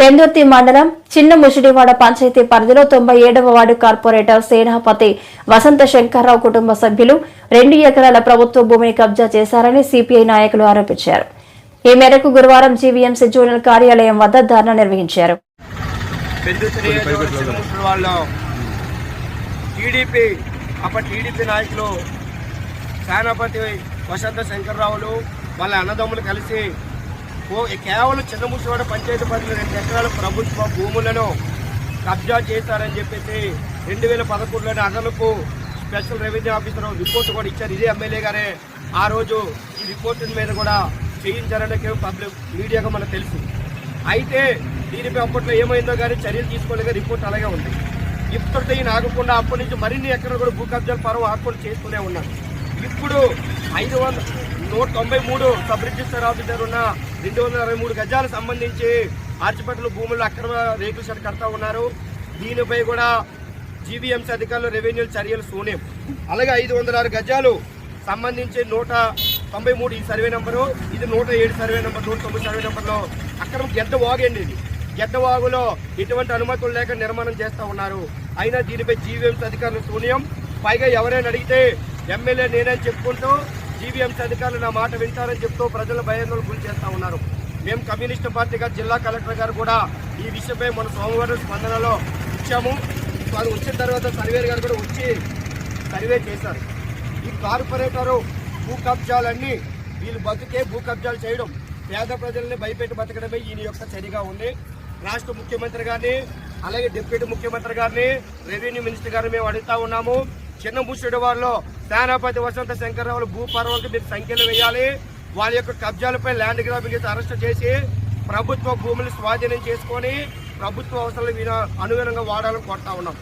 పెందుర్తి మండలం చిన్న ముషిడివాడ పంచాయతీ పరిధిలో 97వ వార్డు కార్పొరేటర్ సేనాపతి వసంత శంకర్రావు కుటుంబ సభ్యులు 2 ఎకరాల ప్రభుత్వ భూమిని కబ్జా చేశారని సిపిఐ నాయకులు ఆరోపించారు. ఈ మేరకు గురువారం జీవీఎంసీ జోనల్ కార్యాలయం వద్ద ధర్నా నిర్వహించారు. టీడీపీ నాయకులు సేనాపతి వసంత శంకర్రావులు వాళ్ళ అన్నదమ్ములు కలిసి కేవలం చిన్న ముషిడివాడ పంచాయతీ పరిధిలో 2 ఎకరాల ప్రభుత్వ భూములను కబ్జా చేశారని చెప్పేసి 2011లోనే అదనపు స్పెషల్ రెవెన్యూ ఆఫీసర్ రిపోర్ట్ కూడా ఇచ్చారు. ఇదే ఎమ్మెల్యే గారే ఆ రోజు ఈ రిపోర్ట్ మీద కూడా చేయించారని పబ్లిక్ మీడియాగా మనకు తెలుసు. అయితే దీనిపై అప్పట్లో ఏమైందో కానీ చర్యలు తీసుకోలేక రిపోర్ట్ అలాగే ఉంది. ఇప్పటితో ఈయన ఆగకుండా అప్పటి నుంచి మరిన్ని ఎకరాలు కూడా భూ కబ్జాల పర్వం ఆకుండా చేస్తూనే ఉన్నారు. ఇప్పుడు 193 సబ్ రిజిస్టర్ ఆఫీసర్ ఉన్న 223 గజాలకు సంబంధించి ఆర్చిపేటలో భూముల్లో అక్రమ రేకుల షెడ్ కడతా ఉన్నారు. దీనిపై కూడా జీవీఎంసీ అధికారులు రెవెన్యూ చర్యలు శూన్యం. అలాగే 506 గజాలు సంబంధించి 193 ఈ సర్వే నెంబరు, ఇది 107 సర్వే నెంబర్, 109 సర్వే నెంబర్లో అక్రమ గెడ్డ వాగండి. ఇది గెడ్డ వాగులో ఎటువంటి అనుమతులు లేక నిర్మాణం చేస్తూ ఉన్నారు. అయినా దీనిపై జీవీఎంసీ అధికారులు శూన్యం. పైగా ఎవరైనా అడిగితే ఎమ్మెల్యే నేనని చెప్పుకుంటూ జీవీఎంసీ అధికారులు నా మాట వింటారని చెప్తూ ప్రజల భయాందోళన గురి చేస్తూ ఉన్నారు. మేము కమ్యూనిస్టు పార్టీగా జిల్లా కలెక్టర్ గారు కూడా ఈ విషయంపై మన సోమవారం స్పందనలో ఇచ్చాము. అది వచ్చిన తర్వాత సర్వేర్ గారు కూడా వచ్చి సర్వే చేశారు. ఈ కార్పొరేటరు భూ కబ్జాలన్నీ వీళ్ళు బతుకే భూ కబ్జాలు చేయడం, పేద ప్రజల్ని భయపెట్టి బతకడమే ఈయన యొక్క చర్యగా ఉంది. రాష్ట్ర ముఖ్యమంత్రి గారిని అలాగే డిప్యూటీ ముఖ్యమంత్రి గారిని రెవెన్యూ మినిస్టర్ గారిని మేము అడుగుతా ఉన్నాము. చిన్న ముషిడివాడలో సేనాపతి వసంత శంకర్రావులు భూ పర్వాలకు మీరు సంఖ్యలు వేయాలి. వాళ్ళ యొక్క కబ్జాలపై ల్యాండ్ గ్రాబింగ్ అరెస్ట్ చేసి ప్రభుత్వ భూములు స్వాధీనం చేసుకొని ప్రభుత్వ అవసరాలు అనుగుణంగా వాడాలని కోరుతా ఉన్నాం.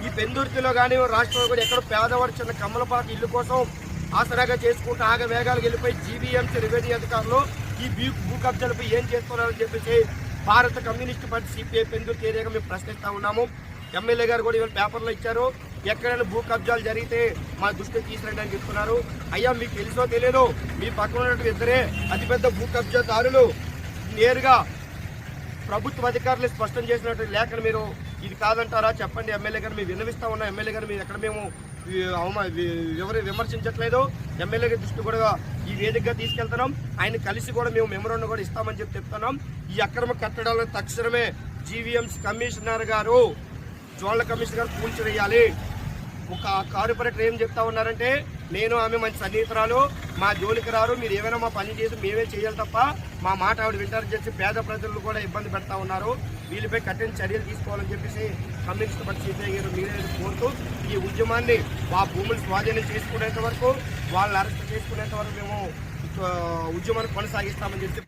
ఈ పెందుర్తిలో కానీ రాష్ట్రంలో కూడా ఎక్కడ పేదవాడు చిన్న కమ్మలపాకు ఇల్లు కోసం ఆసరాగా చేసుకుంటూ వేగాలకు వెళ్ళిపోయి జీవీఎంసీ రెవెన్యూ అధికారులు ఈ భూ కబ్జాలపై ఏం చేస్తున్నారని చెప్పేసి భారత కమ్యూనిస్టు పార్టీ సిపిఐ పెందుర్తి ఏరియాగా మేము ప్రశ్నిస్తూ ఉన్నాము. ఎమ్మెల్యే గారు కూడా ఇవాళ పేపర్లో ఇచ్చారు, ఎక్కడైనా భూ కబ్జాలు జరిగితే మా దృష్టికి తీసుకురండి అని చెప్తున్నారు. అయ్యా మీకు తెలుసో తెలియదు, మీ పక్కన ఉన్నటువంటి ఇద్దరే అతిపెద్ద భూ కబ్జాదారులు నేరుగా ప్రభుత్వ అధికారులు స్పష్టం చేసినట్టు లేఖను మీరు ఇది కాదంటారా చెప్పండి ఎమ్మెల్యే గారు. మేము విన్నవిస్తా ఉన్నాం. ఎమ్మెల్యే గారు మీరు ఎక్కడ మేము ఎవరు విమర్శించట్లేదు. ఎమ్మెల్యే గారి దృష్టి కూడా ఈ వేదికగా తీసుకెళ్తున్నాం. ఆయన కలిసి కూడా మేము మెమోరాండం కూడా ఇస్తామని చెప్తున్నాం. ఈ అక్రమ కట్టడాలను తక్షణమే జీవీఎంసీ కమిషనర్ గారు, జోనల్ కమిషనర్ గారు కూల్చివేయాలి. ఒక కార్పొరేటర్ ఏం చెప్తా ఉన్నారంటే నేను ఆమె మంచి సన్నిహితురాలు, మా జోలికి రారు, మీరు ఏమైనా మా పని చేసి మేమే చేయాలి తప్ప మా మాట ఆవిడ వింటారని చెప్పి పేద ప్రజలు కూడా ఇబ్బంది పెడతా ఉన్నారు. వీళ్ళపై కఠిన చర్యలు తీసుకోవాలని చెప్పేసి కమ్యూనిస్ట్ పార్టీ సిపిఐ గారు మీరే కోరుతూ ఈ ఉద్యమాన్ని ఆ భూములు స్వాధీనం చేసుకునేంత వరకు వాళ్ళని అరెస్ట్ చేసుకునేంత వరకు మేము ఉద్యమాన్ని కొనసాగిస్తామని చెప్పి